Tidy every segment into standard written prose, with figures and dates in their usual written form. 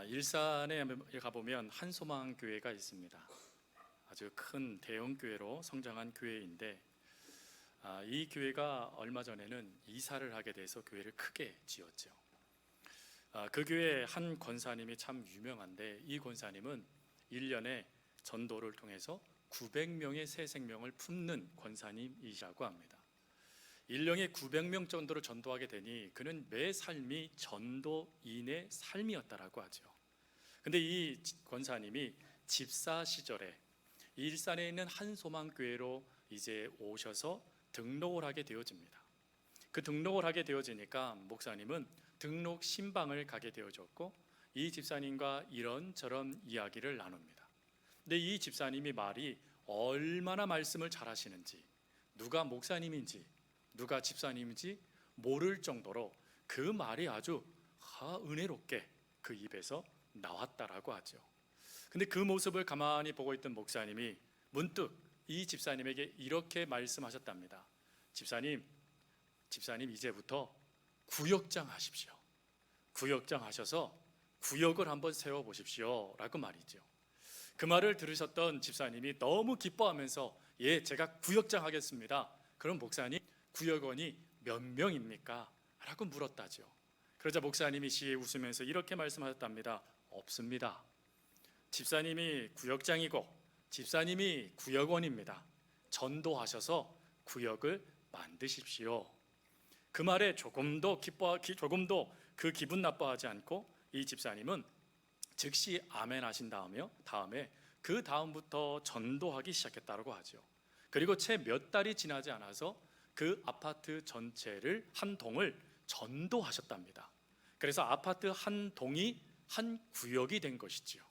일산에 가보면 한소망 교회가 있습니다. 아주 큰 대형 교회로 성장한 교회인데 이 교회가 얼마 전에는 이사를 하게 돼서 교회를 크게 지었죠. 그 교회 한 권사님이 참 유명한데, 이 권사님은 1년에 전도를 통해서 900명의 새 생명을 품는 권사님이시라고 합니다. 1년에 900명 정도를 전도하게 되니 그는 매 삶이 전도인의 삶이었다라고 하죠. 근데 이 권사님이 집사 시절에 일산에 있는 한소망교회로 이제 오셔서 등록을 하게 되어집니다. 그 등록을 하게 되어지니까 목사님은 등록 신방을 가게 되어졌고, 이 집사님과 이런저런 이야기를 나눕니다. 근데 이 집사님이 말이 얼마나 말씀을 잘하시는지, 누가 목사님인지 누가 집사님인지 모를 정도로 그 말이 아주 은혜롭게 그 입에서 나왔다라고 하죠. 근데 그 모습을 가만히 보고 있던 목사님이 문득 이 집사님에게 이렇게 말씀하셨답니다. 집사님 이제부터 구역장 하십시오. 구역장 하셔서 구역을 한번 세워보십시오 라고 말이죠. 그 말을 들으셨던 집사님이 너무 기뻐하면서 예, 제가 구역장 하겠습니다. 그럼 목사님, 구역원이 몇 명입니까? 라고 물었다죠. 그러자 목사님이 시에 웃으면서 이렇게 말씀하셨답니다. 없습니다. 집사님이 구역장이고 집사님이 구역원입니다. 전도하셔서 구역을 만드십시오. 그 말에 조금도 그 기분 나빠하지 않고 이 집사님은 즉시 아멘 하신 다음에 그 다음부터 전도하기 시작했다고 하죠. 그리고 채 몇 달이 지나지 않아서 그 아파트 전체를 한 동을 전도하셨답니다. 그래서 아파트 한 동이 한 구역이 된 것이지요.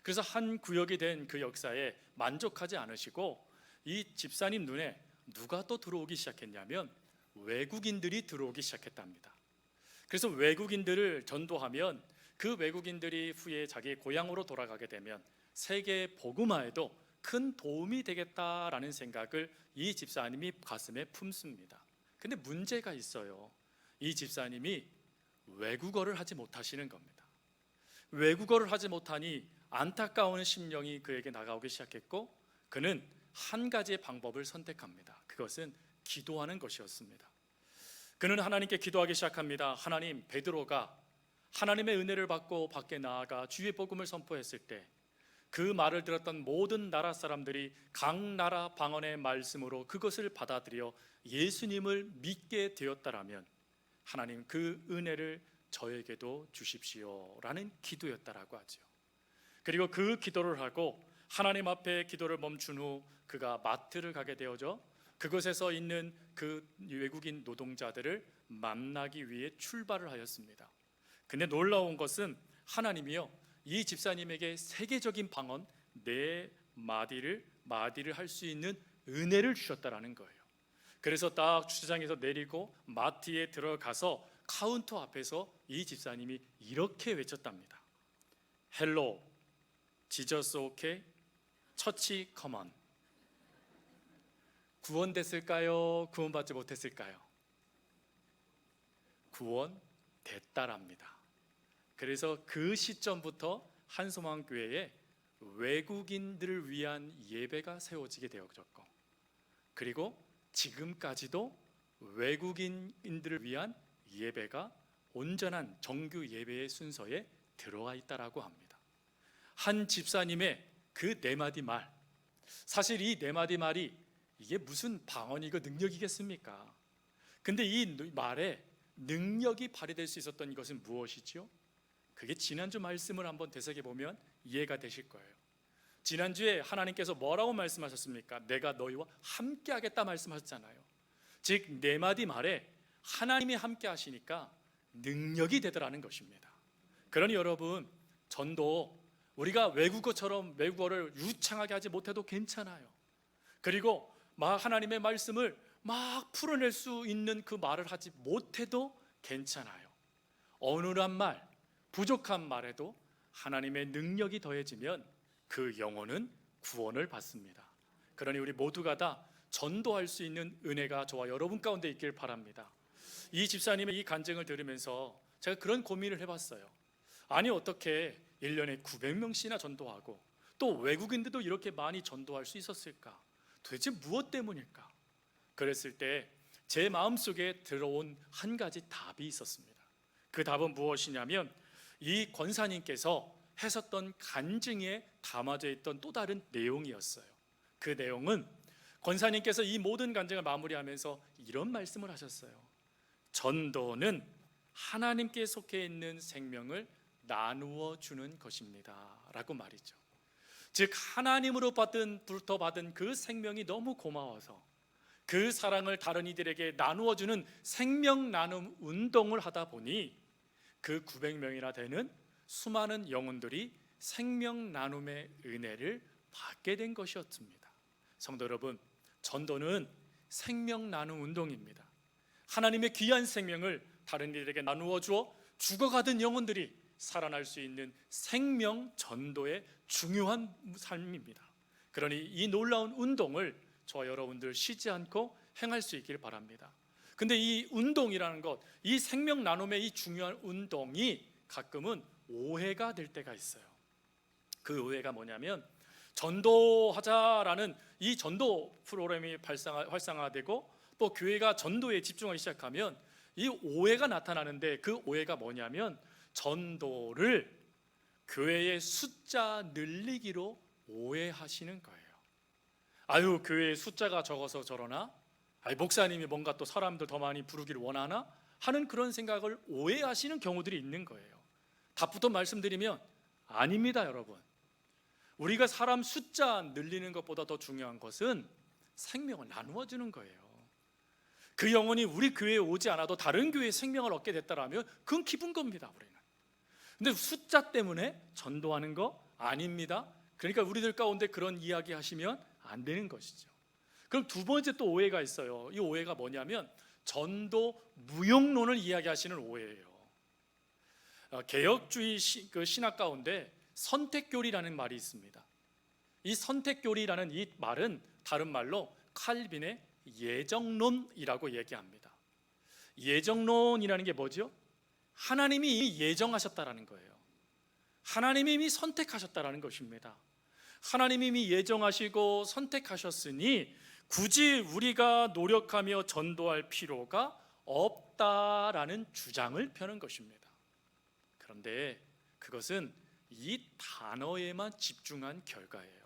그래서 한 구역이 된 그 역사에 만족하지 않으시고 이 집사님 눈에 누가 또 들어오기 시작했냐면 외국인들이 들어오기 시작했답니다. 그래서 외국인들을 전도하면 그 외국인들이 후에 자기 고향으로 돌아가게 되면 세계 복음화에도 큰 도움이 되겠다라는 생각을 이 집사님이 가슴에 품습니다. 근데 문제가 있어요. 이 집사님이 외국어를 하지 못하시는 겁니다. 외국어를 하지 못하니 안타까운 심령이 그에게 다가오기 시작했고, 그는 한 가지의 방법을 선택합니다. 그것은 기도하는 것이었습니다. 그는 하나님께 기도하기 시작합니다. 하나님, 베드로가 하나님의 은혜를 받고 밖에 나아가 주의 복음을 선포했을 때 그 말을 들었던 모든 나라 사람들이 각 나라 방언의 말씀으로 그것을 받아들여 예수님을 믿게 되었다라면 하나님 그 은혜를 저에게도 주십시오 라는 기도였다라고 하죠. 그리고 그 기도를 하고 하나님 앞에 기도를 멈춘 후 그가 마트를 가게 되어져 그곳에서 있는 그 외국인 노동자들을 만나기 위해 출발을 하였습니다. 근데 놀라운 것은 하나님이요, 이 집사님에게 세계적인 방언 4마디를 할 수 있는 은혜를 주셨다라는 거예요. 그래서 딱 주차장에서 내리고 마트에 들어가서 카운터 앞에서 이 집사님이 이렇게 외쳤답니다. 헬로, 지저스 오케이, 처치 컴온. 구원됐을까요? 구원받지 못했을까요? 구원됐다랍니다. 그래서 그 시점부터 한소망교회에 외국인들을 위한 예배가 세워지게 되어졌고, 그리고 지금까지도 외국인들을 위한 예배가 온전한 정규 예배의 순서에 들어와 있다라고 합니다. 한 집사님의 그 4마디 말, 사실 이 4마디 말이 이게 무슨 방언이고 능력이겠습니까? 근데 이 말에 능력이 발휘될 수 있었던 이것은 무엇이죠? 그게 지난주 말씀을 한번 되새겨 보면 이해가 되실 거예요. 지난주에 하나님께서 뭐라고 말씀하셨습니까? 내가 너희와 함께 하겠다 말씀하셨잖아요. 즉 4마디 말에 하나님이 함께 하시니까 능력이 되더라는 것입니다. 그러니 여러분, 전도 우리가 외국어를 유창하게 하지 못해도 괜찮아요. 그리고 하나님의 말씀을 막 풀어낼 수 있는 그 말을 하지 못해도 괜찮아요. 어눌한 말, 부족한 말에도 하나님의 능력이 더해지면 그 영혼은 구원을 받습니다. 그러니 우리 모두가 다 전도할 수 있는 은혜가 저와 여러분 가운데 있길 바랍니다. 이 집사님의 이 간증을 들으면서 제가 그런 고민을 해봤어요. 아니 어떻게 1년에 900명씩이나 전도하고 또 외국인들도 이렇게 많이 전도할 수 있었을까? 도대체 무엇 때문일까? 그랬을 때 제 마음속에 들어온 한 가지 답이 있었습니다. 그 답은 무엇이냐면 이 권사님께서 하셨던 간증에 담아져 있던 또 다른 내용이었어요. 그 내용은 권사님께서 이 모든 간증을 마무리하면서 이런 말씀을 하셨어요. 전도는 하나님께 속해 있는 생명을 나누어 주는 것입니다 라고 말이죠. 즉 하나님으로부터 받은 그 생명이 너무 고마워서 그 사랑을 다른 이들에게 나누어 주는 생명 나눔 운동을 하다 보니 그 900명이나 되는 수많은 영혼들이 생명 나눔의 은혜를 받게 된 것이었습니다. 성도 여러분, 전도는 생명 나눔 운동입니다. 하나님의 귀한 생명을 다른 이들에게 나누어 주어 죽어가던 영혼들이 살아날 수 있는 생명 전도의 중요한 삶입니다. 그러니 이 놀라운 운동을 저와 여러분들 쉬지 않고 행할 수 있기를 바랍니다. 근데 이 운동이라는 것, 이 생명 나눔의 이 중요한 운동이 가끔은 오해가 될 때가 있어요. 그 오해가 뭐냐면 전도하자라는 이 전도 프로그램이 활성화되고 또 교회가 전도에 집중하기 시작하면 이 오해가 나타나는데, 그 오해가 뭐냐면 전도를 교회의 숫자 늘리기로 오해하시는 거예요. 아유, 교회의 숫자가 적어서 저러나? 아유, 목사님이 뭔가 또 사람들 더 많이 부르기를 원하나? 하는 그런 생각을 오해하시는 경우들이 있는 거예요. 답부터 말씀드리면 아닙니다, 여러분. 우리가 사람 숫자 늘리는 것보다 더 중요한 것은 생명을 나누어 주는 거예요. 그 영혼이 우리 교회에 오지 않아도 다른 교회에 생명을 얻게 됐다라면 그건 기쁜 겁니다, 우리는. 근데 숫자 때문에 전도하는 거 아닙니다. 그러니까 우리들 가운데 그런 이야기 하시면 안 되는 것이죠. 그럼 두 번째 또 오해가 있어요. 이 오해가 뭐냐면 전도 무용론을 이야기하시는 오해예요. 개혁주의 신학 가운데 선택교리라는 말이 있습니다. 이 선택교리라는 이 말은 다른 말로 칼빈의 예정론이라고 얘기합니다. 예정론이라는 게 뭐죠? 하나님이 이미 예정하셨다라는 거예요. 하나님이 이미 선택하셨다라는 것입니다. 하나님이 이미 예정하시고 선택하셨으니 굳이 우리가 노력하며 전도할 필요가 없다라는 주장을 펴는 것입니다. 그런데 그것은 이 단어에만 집중한 결과예요.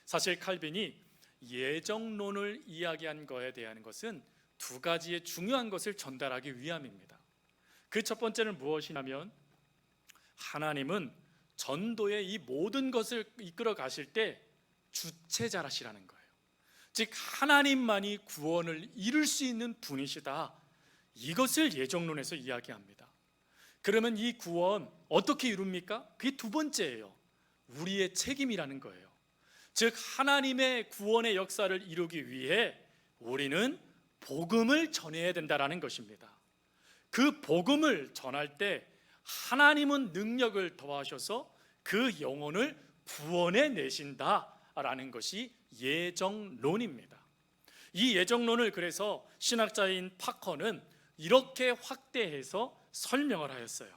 사실 칼빈이 예정론을 이야기한 것에 대한 것은 두 가지의 중요한 것을 전달하기 위함입니다. 그 첫 번째는 무엇이냐면 하나님은 전도의 이 모든 것을 이끌어 가실 때 주체자라시라는 거예요. 즉 하나님만이 구원을 이룰 수 있는 분이시다, 이것을 예정론에서 이야기합니다. 그러면 이 구원 어떻게 이룹니까? 그게 두 번째예요. 우리의 책임이라는 거예요. 즉 하나님의 구원의 역사를 이루기 위해 우리는 복음을 전해야 된다라는 것입니다. 그 복음을 전할 때 하나님은 능력을 더하셔서 그 영혼을 구원해 내신다라는 것이 예정론입니다. 이 예정론을 그래서 신학자인 파커는 이렇게 확대해서 설명을 하였어요.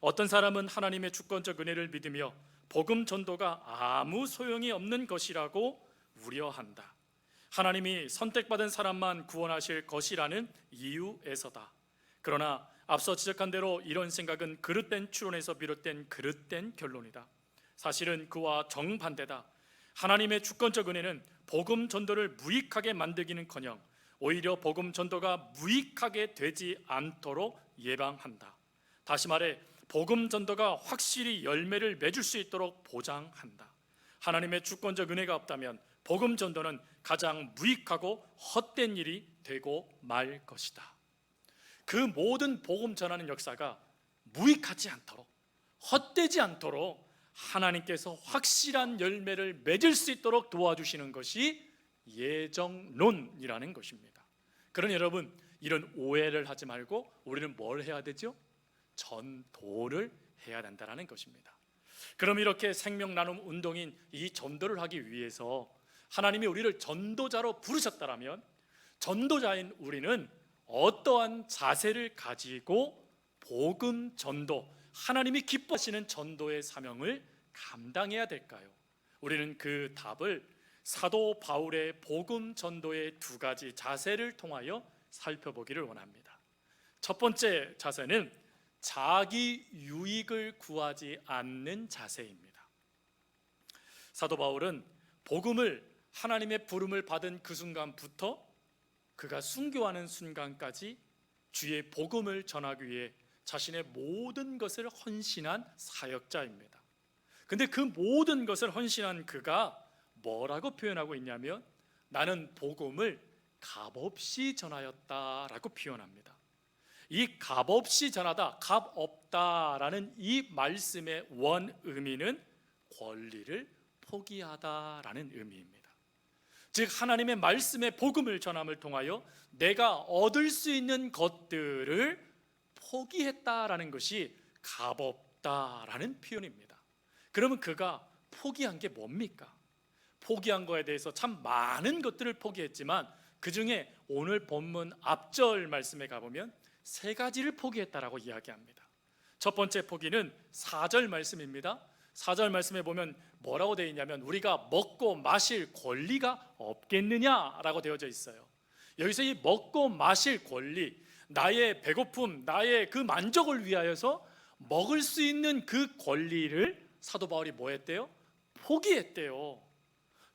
어떤 사람은 하나님의 주권적 은혜를 믿으며 복음 전도가 아무 소용이 없는 것이라고 우려한다. 하나님이 선택받은 사람만 구원하실 것이라는 이유에서다. 그러나 앞서 지적한 대로 이런 생각은 그릇된 추론에서 비롯된 그릇된 결론이다. 사실은 그와 정반대다. 하나님의 주권적 은혜는 복음 전도를 무익하게 만들기는커녕 오히려 복음 전도가 무익하게 되지 않도록 예방한다. 다시 말해 복음 전도가 확실히 열매를 맺을 수 있도록 보장한다. 하나님의 주권적 은혜가 없다면 복음 전도는 가장 무익하고 헛된 일이 되고 말 것이다. 그 모든 복음 전하는 역사가 무익하지 않도록, 헛되지 않도록 하나님께서 확실한 열매를 맺을 수 있도록 도와주시는 것이 예정론이라는 것입니다. 그러니 여러분, 이런 오해를 하지 말고 우리는 뭘 해야 되죠? 전도를 해야 된다는 것입니다. 그럼 이렇게 생명 나눔 운동인 이 전도를 하기 위해서 하나님이 우리를 전도자로 부르셨다면 전도자인 우리는 어떠한 자세를 가지고 복음 전도, 하나님이 기뻐하시는 전도의 사명을 감당해야 될까요? 우리는 그 답을 사도 바울의 복음 전도의 두 가지 자세를 통하여 살펴보기를 원합니다. 첫 번째 자세는 자기 유익을 구하지 않는 자세입니다. 사도 바울은 복음을, 하나님의 부름을 받은 그 순간부터 그가 순교하는 순간까지 주의 복음을 전하기 위해 자신의 모든 것을 헌신한 사역자입니다. 근데 그 모든 것을 헌신한 그가 뭐라고 표현하고 있냐면, 나는 복음을 값없이 전하였다라고 표현합니다. 이 값없이 전하다, 값없다라는 이 말씀의 원 의미는 권리를 포기하다라는 의미입니다. 즉 하나님의 말씀의 복음을 전함을 통하여 내가 얻을 수 있는 것들을 포기했다라는 것이 값없다라는 표현입니다. 그러면 그가 포기한 게 뭡니까? 포기한 거에 대해서 참 많은 것들을 포기했지만 그 중에 오늘 본문 앞절 말씀에 가보면 세 가지를 포기했다라고 이야기합니다. 첫 번째 포기는 4절 말씀입니다. 4절 말씀에 보면 뭐라고 되어 있냐면, 우리가 먹고 마실 권리가 없겠느냐라고 되어져 있어요. 여기서 이 먹고 마실 권리, 나의 배고픔, 나의 그 만족을 위하여서 먹을 수 있는 그 권리를 사도 바울이 뭐 했대요? 포기했대요.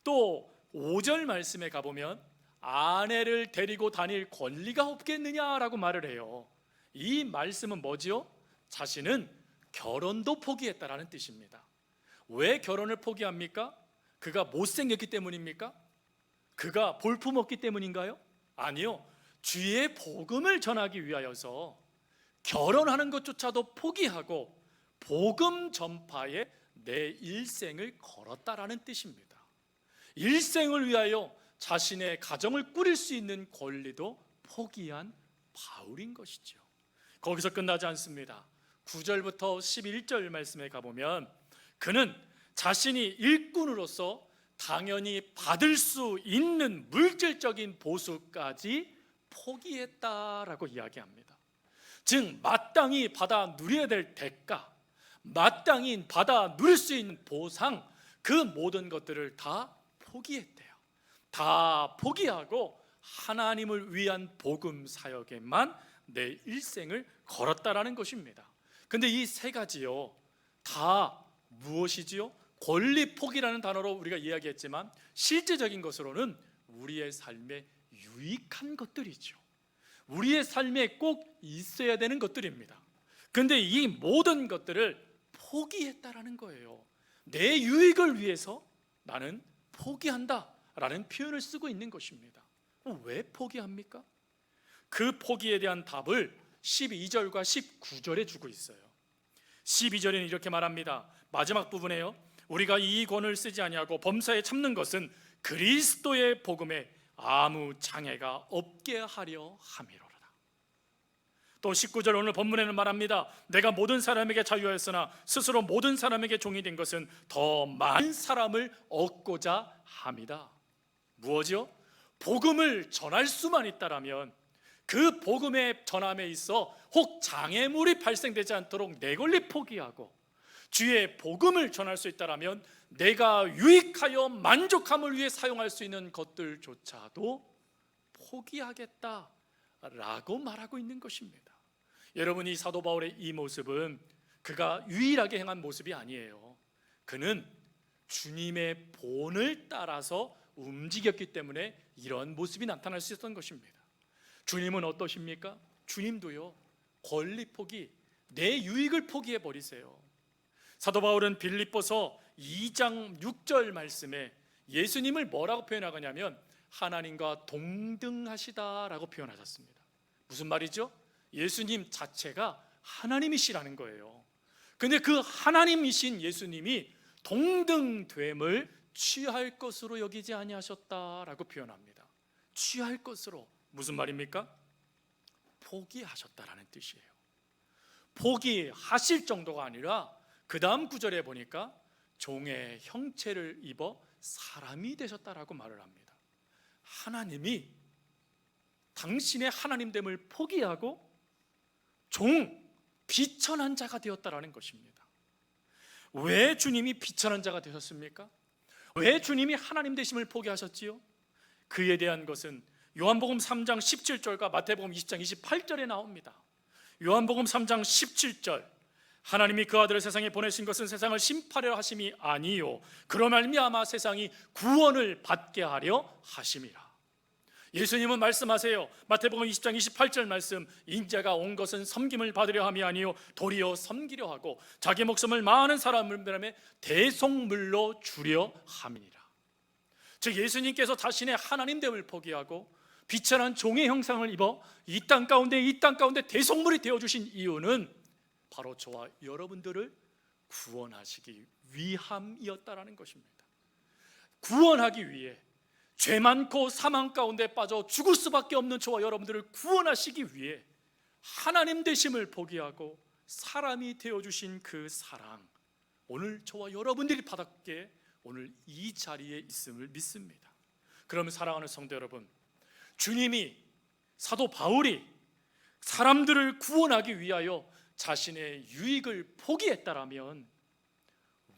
또 5절 말씀에 가보면 아내를 데리고 다닐 권리가 없겠느냐라고 말을 해요. 이 말씀은 뭐지요? 자신은 결혼도 포기했다라는 뜻입니다. 왜 결혼을 포기합니까? 그가 못생겼기 때문입니까? 그가 볼품없기 때문인가요? 아니요. 주의 복음을 전하기 위하여서 결혼하는 것조차도 포기하고 복음 전파에 내 일생을 걸었다라는 뜻입니다. 일생을 위하여 자신의 가정을 꾸릴 수 있는 권리도 포기한 바울인 것이죠. 거기서 끝나지 않습니다. 9절부터 11절 말씀에 가보면 그는 자신이 일꾼으로서 당연히 받을 수 있는 물질적인 보수까지 포기했다라고 이야기합니다. 즉 마땅히 받아 누려야 될 대가, 마땅히 받아 누릴 수 있는 보상, 그 모든 것들을 다 포기했대요. 다 포기하고 하나님을 위한 복음 사역에만 내 일생을 걸었다라는 것입니다. 근데 이 세 가지요 다 무엇이지요? 권리 포기라는 단어로 우리가 이야기했지만 실제적인 것으로는 우리의 삶에 유익한 것들이죠. 우리의 삶에 꼭 있어야 되는 것들입니다. 근데 이 모든 것들을 포기했다라는 거예요. 내 유익을 위해서 나는 포기한다라는 표현을 쓰고 있는 것입니다. 왜 포기합니까? 그 포기에 대한 답을 12절과 19절에 주고 있어요. 12절에는 이렇게 말합니다. 마지막 부분에요, 우리가 이 권을 쓰지 아니하고 범사에 참는 것은 그리스도의 복음에 아무 장애가 없게 하려 함이로라. 또 19절 오늘 본문에는 말합니다. 내가 모든 사람에게 자유하였으나 스스로 모든 사람에게 종이 된 것은 더 많은 사람을 얻고자 함이다. 무엇이요? 복음을 전할 수만 있다라면 그 복음의 전함에 있어 혹 장애물이 발생되지 않도록 내 권리 포기하고 주의 복음을 전할 수 있다라면 내가 유익하여 만족함을 위해 사용할 수 있는 것들조차도 포기하겠다라고 말하고 있는 것입니다. 여러분, 이 사도 바울의 이 모습은 그가 유일하게 행한 모습이 아니에요. 그는 주님의 본을 따라서 움직였기 때문에 이런 모습이 나타날 수 있었던 것입니다. 주님은 어떠십니까? 주님도요 권리 포기, 내 유익을 포기해 버리세요. 사도 바울은 빌립보서 2장 6절 말씀에 예수님을 뭐라고 표현하냐면 하나님과 동등하시다라고 표현하셨습니다. 무슨 말이죠? 예수님 자체가 하나님이시라는 거예요. 근데 그 하나님이신 예수님이 동등됨을 취할 것으로 여기지 아니하셨다라고 표현합니다. 취할 것으로, 무슨 말입니까? 포기하셨다라는 뜻이에요. 포기하실 정도가 아니라 그 다음 구절에 보니까 종의 형체를 입어 사람이 되셨다라고 말을 합니다. 하나님이 당신의 하나님됨을 포기하고 종, 비천한 자가 되었다라는 것입니다. 왜 주님이 비천한 자가 되셨습니까? 왜 주님이 하나님 되심을 포기하셨지요? 그에 대한 것은 요한복음 3장 17절과 마태복음 20장 28절에 나옵니다. 요한복음 3장 17절, 하나님이 그 아들을 세상에 보내신 것은 세상을 심판하려 하심이 아니요 그로 말미암아 세상이 구원을 받게 하려 하심이라. 예수님은 말씀하세요. 마태복음 20장 28절 말씀, 인자가 온 것은 섬김을 받으려 함이 아니요 도리어 섬기려 하고 자기 목숨을 많은 사람들에게 대속물로 주려 함이니라. 즉 예수님께서 자신의 하나님됨을 포기하고 비천한 종의 형상을 입어 이 땅 가운데 대속물이 되어주신 이유는 바로 저와 여러분들을 구원하시기 위함이었다라는 것입니다. 구원하기 위해 죄 많고 사망 가운데 빠져 죽을 수밖에 없는 저와 여러분들을 구원하시기 위해 하나님 되심을 포기하고 사람이 되어주신 그 사랑, 오늘 저와 여러분들이 받았기에 오늘 이 자리에 있음을 믿습니다. 그러면 사랑하는 성도 여러분, 주님이, 사도 바울이 사람들을 구원하기 위하여 자신의 유익을 포기했다라면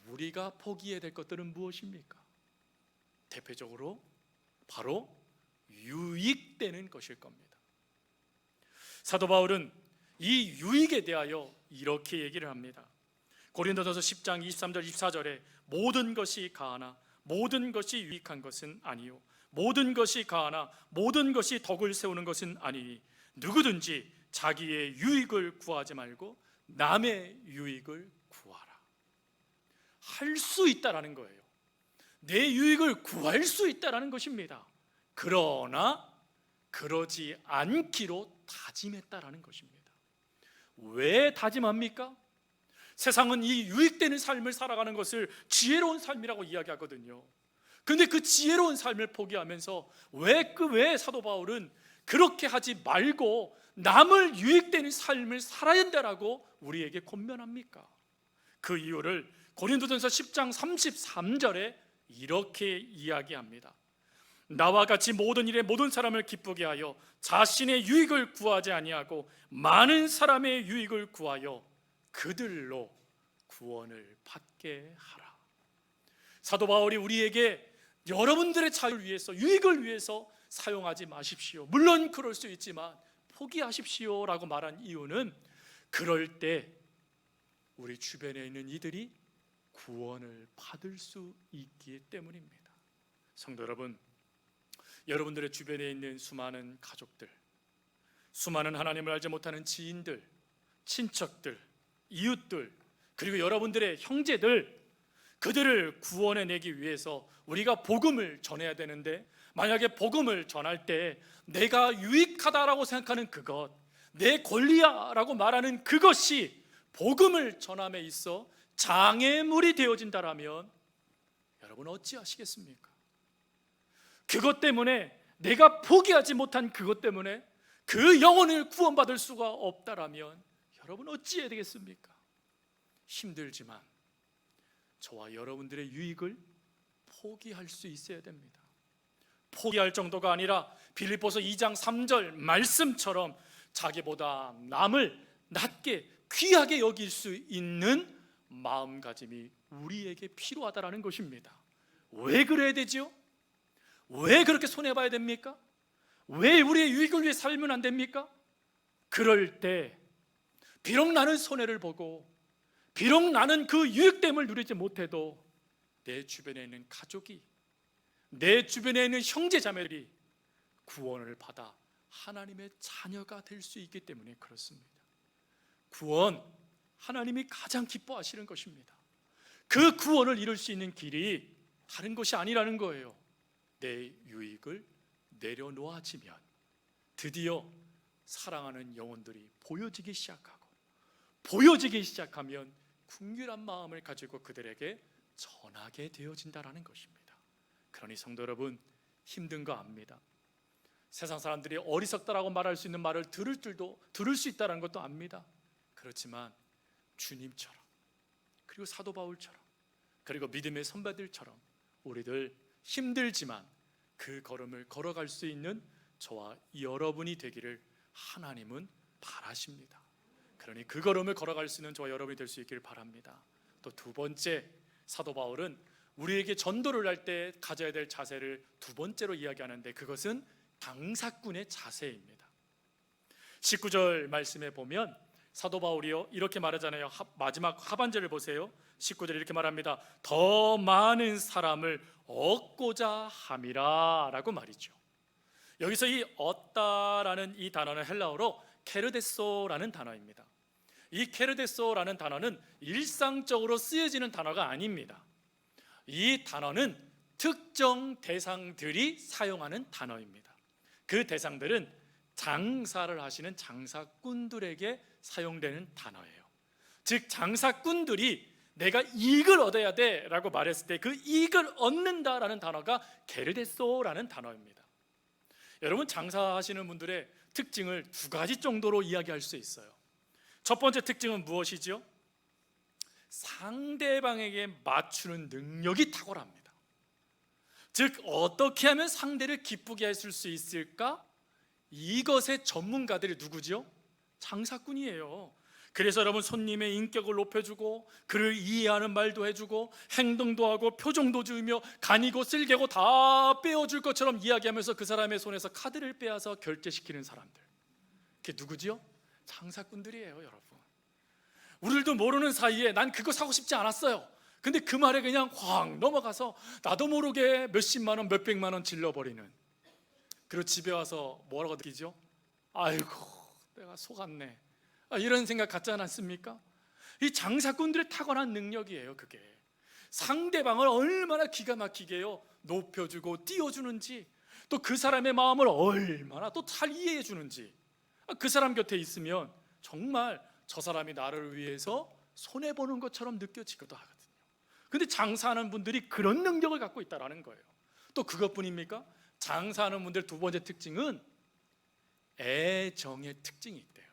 우리가 포기해야 될 것들은 무엇입니까? 대표적으로 바로 유익되는 것일 겁니다. 사도 바울은 이 유익에 대하여 이렇게 얘기를 합니다. 고린도전서 10장 23절 24절에 모든 것이 가하나 모든 것이 유익한 것은 아니요 모든 것이 가하나 모든 것이 덕을 세우는 것은 아니니 누구든지 자기의 유익을 구하지 말고 남의 유익을 구하라. 할 수 있다라는 거예요. 내 유익을 구할 수 있다라는 것입니다. 그러나 그러지 않기로 다짐했다라는 것입니다. 왜 다짐합니까? 세상은 이 유익되는 삶을 살아가는 것을 지혜로운 삶이라고 이야기하거든요. 그런데 그 지혜로운 삶을 포기하면서 왜 사도 바울은 그렇게 하지 말고 남을 유익되는 삶을 살아야 된다라고 우리에게 권면합니까? 그 이유를 고린도전서 10장 33절에 이렇게 이야기합니다. 나와 같이 모든 일에 모든 사람을 기쁘게 하여 자신의 유익을 구하지 아니하고 많은 사람의 유익을 구하여 그들로 구원을 받게 하라. 사도 바울이 우리에게 여러분들의 자유를 위해서, 유익을 위해서 사용하지 마십시오. 물론 그럴 수 있지만 포기하십시오라고 말한 이유는 그럴 때 우리 주변에 있는 이들이 구원을 받을 수 있기 때문입니다. 성도 여러분, 여러분들의 주변에 있는 수많은 가족들, 수많은 하나님을 알지 못하는 지인들, 친척들, 이웃들, 그리고 여러분들의 형제들, 그들을 구원해 내기 위해서 우리가 복음을 전해야 되는데, 만약에 복음을 전할 때 내가 유익하다라고 생각하는 그것, 내 권리야라고 말하는 그것이 복음을 전함에 있어 장애물이 되어진다라면 여러분 어찌하시겠습니까? 그것 때문에, 내가 포기하지 못한 그것 때문에 그 영혼을 구원받을 수가 없다라면 여러분 어찌해야 되겠습니까? 힘들지만 저와 여러분들의 유익을 포기할 수 있어야 됩니다. 포기할 정도가 아니라 빌립보서 2장 3절 말씀처럼 자기보다 남을 낮게 귀하게 여길 수 있는 마음가짐이 우리에게 필요하다라는 것입니다. 왜 그래야 되지요? 왜 그렇게 손해봐야 됩니까? 왜 우리의 유익을 위해 살면 안 됩니까? 그럴 때 비록 나는 손해를 보고 비록 나는 그 유익됨을 누리지 못해도 내 주변에 있는 가족이, 내 주변에 있는 형제 자매들이 구원을 받아 하나님의 자녀가 될 수 있기 때문에 그렇습니다. 구원, 하나님이 가장 기뻐하시는 것입니다. 그 구원을 이룰 수 있는 길이 다른 것이 아니라는 거예요. 내 유익을 내려놓아지면 드디어 사랑하는 영혼들이 보여지기 시작하고, 보여지기 시작하면 긍휼한 마음을 가지고 그들에게 전하게 되어진다라는 것입니다. 그러니 성도 여러분, 힘든 거 압니다. 세상 사람들이 어리석다라고 말할 수 있는 말을 들을 수 있다는 것도 압니다. 그렇지만 주님처럼, 그리고 사도 바울처럼, 그리고 믿음의 선배들처럼 우리들 힘들지만 그 걸음을 걸어갈 수 있는 저와 여러분이 되기를 하나님은 바라십니다. 그러니 그 걸음을 걸어갈 수 있는 저와 여러분이 될 수 있기를 바랍니다. 또 두 번째, 사도 바울은 우리에게 전도를 할 때 가져야 될 자세를 두 번째로 이야기하는데, 그것은 장사꾼의 자세입니다. 19절 말씀에 보면 사도 바울이요 이렇게 말하잖아요. 마지막 하반절을 보세요. 19절에 이렇게 말합니다. 더 많은 사람을 얻고자 함이라 라고 말이죠. 여기서 이 얻다라는 이 단어는 헬라어로 케르데소라는 단어입니다. 이 케르데소라는 단어는 일상적으로 쓰여지는 단어가 아닙니다. 이 단어는 특정 대상들이 사용하는 단어입니다. 그 대상들은 장사를 하시는 장사꾼들에게 사용되는 단어예요. 즉 장사꾼들이 내가 이익을 얻어야 돼 라고 말했을 때 그 이익을 얻는다라는 단어가 게르데소라는 단어입니다. 여러분, 장사하시는 분들의 특징을 두 가지 정도로 이야기할 수 있어요. 첫 번째 특징은 무엇이죠? 상대방에게 맞추는 능력이 탁월합니다. 즉 어떻게 하면 상대를 기쁘게 해줄 수 있을까? 이것의 전문가들이 누구죠? 장사꾼이에요. 그래서 여러분, 손님의 인격을 높여주고 그를 이해하는 말도 해주고 행동도 하고 표정도 지으며 간이고 쓸개고 다 빼어줄 것처럼 이야기하면서 그 사람의 손에서 카드를 빼앗아 결제시키는 사람들, 그게 누구지요? 장사꾼들이에요. 여러분, 우리들도 모르는 사이에 난 그거 사고 싶지 않았어요. 근데 그 말에 그냥 확 넘어가서 나도 모르게 몇십만 원 몇백만 원 질러버리는, 그리고 집에 와서 뭐라고 느끼죠? 아이고 내가 속았네, 이런 생각 갖지 않았습니까? 이 장사꾼들의 탁월한 능력이에요. 그게 상대방을 얼마나 기가 막히게요 높여주고 띄워주는지, 또 그 사람의 마음을 얼마나 또 잘 이해해 주는지, 그 사람 곁에 있으면 정말 저 사람이 나를 위해서 손해보는 것처럼 느껴지기도 하거든요. 근데 장사하는 분들이 그런 능력을 갖고 있다는 거예요. 또 그것뿐입니까? 장사하는 분들 두 번째 특징은 애정의 특징이 있대요.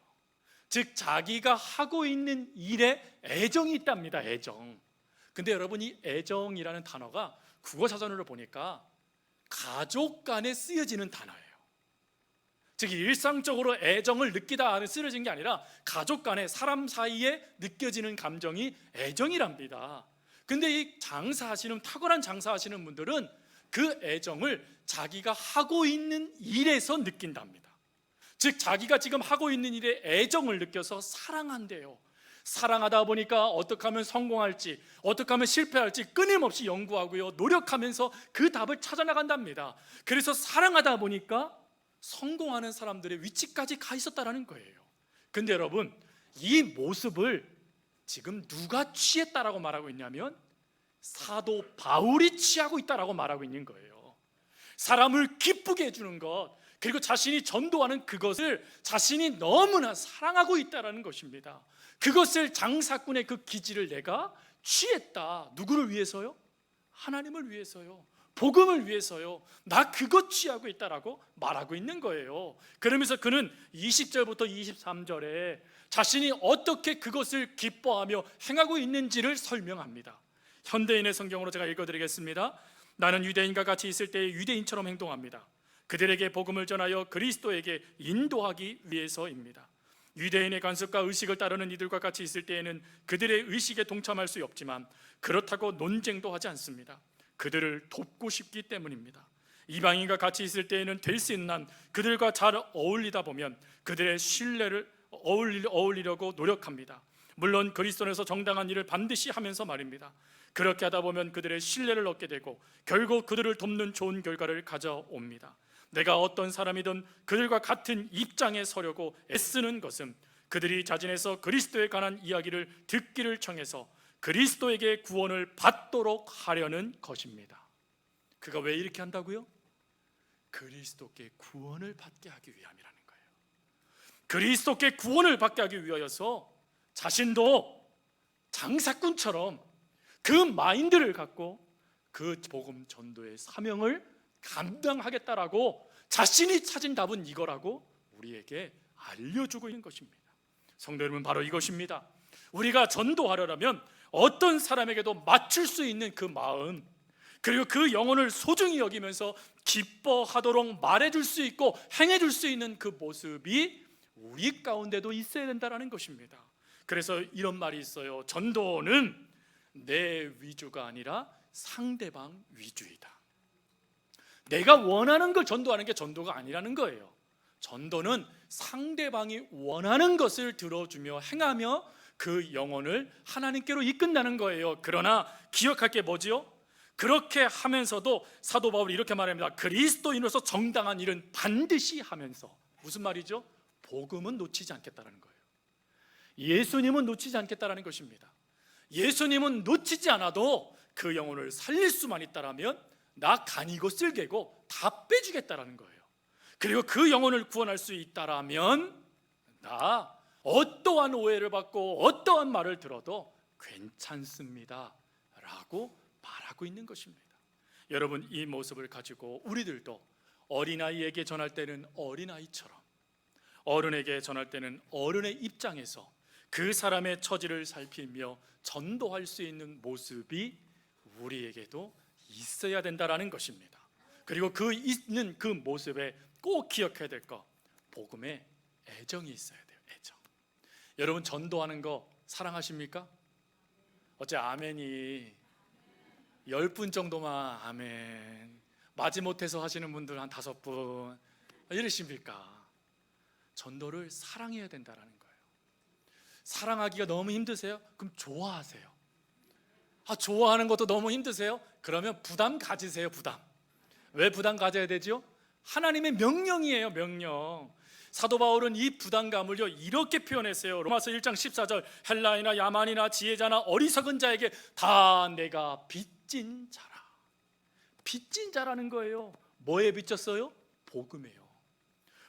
즉 자기가 하고 있는 일에 애정이 있답니다. 애정. 근데 여러분, 이 애정이라는 단어가 국어사전으로 보니까 가족 간에 쓰여지는 단어예요. 즉 일상적으로 애정을 느끼다 쓰여진 게 아니라 가족 간에, 사람 사이에 느껴지는 감정이 애정이랍니다. 근데 이 장사하시는, 탁월한 장사하시는 분들은 그 애정을 자기가 하고 있는 일에서 느낀답니다. 즉 자기가 지금 하고 있는 일에 애정을 느껴서 사랑한대요. 사랑하다 보니까 어떻게 하면 성공할지, 어떻게 하면 실패할지 끊임없이 연구하고요 노력하면서 그 답을 찾아나간답니다. 그래서 사랑하다 보니까 성공하는 사람들의 위치까지 가 있었다라는 거예요. 근데 여러분, 이 모습을 지금 누가 취했다라고 말하고 있냐면 사도 바울이 취하고 있다라고 말하고 있는 거예요. 사람을 기쁘게 해주는 것, 그리고 자신이 전도하는 그것을 자신이 너무나 사랑하고 있다라는 것입니다. 그것을 장사꾼의 그 기질을 내가 취했다. 누구를 위해서요? 하나님을 위해서요. 복음을 위해서요. 나 그것 취하고 있다라고 말하고 있는 거예요. 그러면서 그는 20절부터 23절에 자신이 어떻게 그것을 기뻐하며 행하고 있는지를 설명합니다. 현대인의 성경으로 제가 읽어드리겠습니다. 나는 유대인과 같이 있을 때 유대인처럼 행동합니다. 그들에게 복음을 전하여 그리스도에게 인도하기 위해서입니다. 유대인의 관습과 의식을 따르는 이들과 같이 있을 때에는 그들의 의식에 동참할 수 없지만 그렇다고 논쟁도 하지 않습니다. 그들을 돕고 싶기 때문입니다. 이방인과 같이 있을 때에는 될 수 있는 한 그들과 잘 어울리다 보면 그들의 신뢰를 어울리려고 노력합니다. 물론 그리스도에서 정당한 일을 반드시 하면서 말입니다. 그렇게 하다 보면 그들의 신뢰를 얻게 되고 결국 그들을 돕는 좋은 결과를 가져옵니다. 내가 어떤 사람이든 그들과 같은 입장에 서려고 애쓰는 것은 그들이 자진해서 그리스도에 관한 이야기를 듣기를 청해서 그리스도에게 구원을 받도록 하려는 것입니다. 그가 왜 이렇게 한다고요? 그리스도께 구원을 받게 하기 위함이라는 거예요. 그리스도께 구원을 받게 하기 위하여서 자신도 장사꾼처럼 그 마인드를 갖고 그 복음 전도의 사명을 감당하겠다라고 자신이 찾은 답은 이거라고 우리에게 알려주고 있는 것입니다. 성도 여러분, 바로 이것입니다. 우리가 전도하려면 어떤 사람에게도 맞출 수 있는 그 마음, 그리고 그 영혼을 소중히 여기면서 기뻐하도록 말해줄 수 있고 행해줄 수 있는 그 모습이 우리 가운데도 있어야 된다는 것입니다. 그래서 이런 말이 있어요. 전도는 내 위주가 아니라 상대방 위주이다. 내가 원하는 걸 전도하는 게 전도가 아니라는 거예요. 전도는 상대방이 원하는 것을 들어주며 행하며 그 영혼을 하나님께로 이끈다는 거예요. 그러나 기억할 게 뭐지요? 그렇게 하면서도 사도 바울이 이렇게 말합니다. 그리스도인으로서 정당한 일은 반드시 하면서. 무슨 말이죠? 복음은 놓치지 않겠다는 거예요. 예수님은 놓치지 않겠다는 것입니다. 예수님은 놓치지 않아도 그 영혼을 살릴 수만 있다라면 나 간이고 쓸개고 다 빼주겠다라는 거예요. 그리고 그 영혼을 구원할 수 있다라면 나 어떠한 오해를 받고 어떠한 말을 들어도 괜찮습니다 라고 말하고 있는 것입니다. 여러분, 이 모습을 가지고 우리들도 어린아이에게 전할 때는 어린아이처럼, 어른에게 전할 때는 어른의 입장에서 그 사람의 처지를 살피며 전도할 수 있는 모습이 우리에게도 있어야 된다라는 것입니다. 그리고 그 있는 그 모습에 꼭 기억해야 될 것, 복음에 애정이 있어야 돼요. 애정. 여러분, 전도하는 거 사랑하십니까? 어째 아멘이 10분 정도만 아멘, 마지못해서 하시는 분들 한 5분 이러십니까? 전도를 사랑해야 된다는 거예요. 사랑하기가 너무 힘드세요? 그럼 좋아하세요. 좋아하는 것도 너무 힘드세요? 그러면 부담 가지세요. 부담. 왜 부담 가져야 되죠? 하나님의 명령이에요. 명령. 사도 바울은 이 부담감을요 이렇게 표현했어요. 로마서 1장 14절, 헬라이나 야만이나 지혜자나 어리석은 자에게 다 내가 빚진 자라. 빚진 자라는 거예요. 뭐에 빚졌어요? 복음이에요.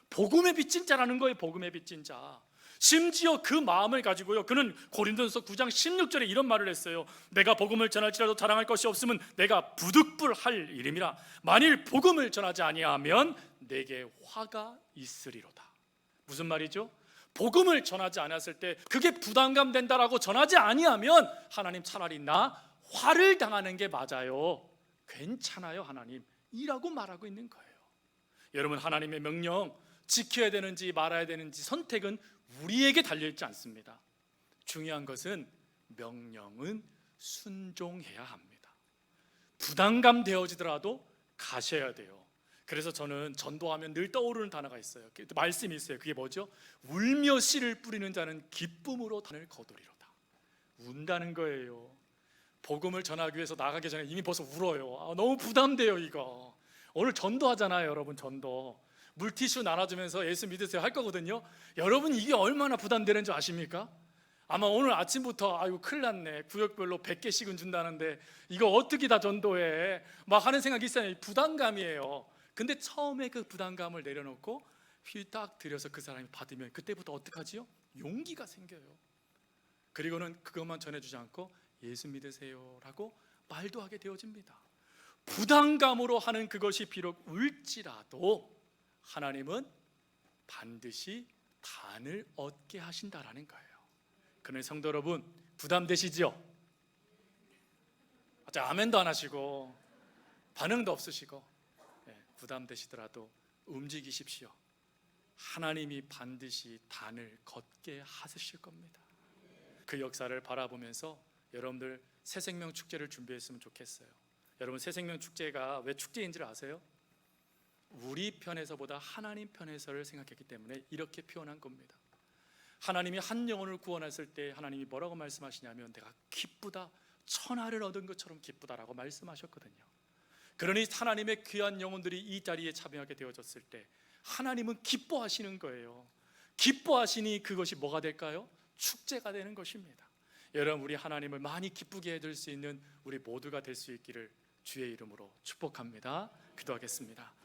복음에 빚진 자라는 거예요. 복음에 빚진 자. 심지어 그 마음을 가지고요, 그는 고린도전서 9장 16절에 이런 말을 했어요. 내가 복음을 전할지라도 자랑할 것이 없으면 내가 부득불할 일임이라. 만일 복음을 전하지 아니하면 내게 화가 있으리로다. 무슨 말이죠? 복음을 전하지 않았을 때 그게 부담감 된다라고 전하지 아니하면 하나님 차라리 나 화를 당하는 게 맞아요. 괜찮아요 하나님 이라고 말하고 있는 거예요. 여러분, 하나님의 명령 지켜야 되는지 말아야 되는지 선택은 우리에게 달려있지 않습니다. 중요한 것은 명령은 순종해야 합니다. 부담감 되어지더라도 가셔야 돼요. 그래서 저는 전도하면 늘 떠오르는 단어가 있어요. 말씀이 있어요. 그게 뭐죠? 울며 씨를 뿌리는 자는 기쁨으로 단을 거두리로다. 운다는 거예요. 복음을 전하기 위해서 나가기 전에 이미 벌써 울어요. 너무 부담돼요 이거. 오늘 전도하잖아요 여러분. 전도 물티슈 나눠주면서 예수 믿으세요 할 거거든요. 여러분, 이게 얼마나 부담되는 줄 아십니까? 아마 오늘 아침부터 아이고 큰일 났네, 구역별로 100개씩은 준다는데 이거 어떻게 다 전도해 막 하는 생각이 있어요. 부담감이에요. 근데 처음에 그 부담감을 내려놓고 휘딱 들여서 그 사람이 받으면 그때부터 어떡하지요? 용기가 생겨요. 그리고는 그것만 전해주지 않고 예수 믿으세요 라고 말도 하게 되어집니다. 부담감으로 하는 그것이 비록 울지라도 하나님은 반드시 단을 얻게 하신다라는 거예요. 그러니 성도 여러분, 부담되시죠? 아멘도 안 하시고 반응도 없으시고, 부담되시더라도 움직이십시오. 하나님이 반드시 단을 걷게 하실 겁니다. 그 역사를 바라보면서 여러분들 새생명 축제를 준비했으면 좋겠어요. 여러분, 새생명 축제가 왜 축제인 줄 아세요? 우리 편에서보다 하나님 편에서를 생각했기 때문에 이렇게 표현한 겁니다. 하나님이 한 영혼을 구원했을 때 하나님이 뭐라고 말씀하시냐면 내가 기쁘다, 천하를 얻은 것처럼 기쁘다라고 말씀하셨거든요. 그러니 하나님의 귀한 영혼들이 이 자리에 참여하게 되어졌을 때 하나님은 기뻐하시는 거예요. 기뻐하시니 그것이 뭐가 될까요? 축제가 되는 것입니다. 여러분, 우리 하나님을 많이 기쁘게 해줄 수 있는 우리 모두가 될 수 있기를 주의 이름으로 축복합니다. 기도하겠습니다.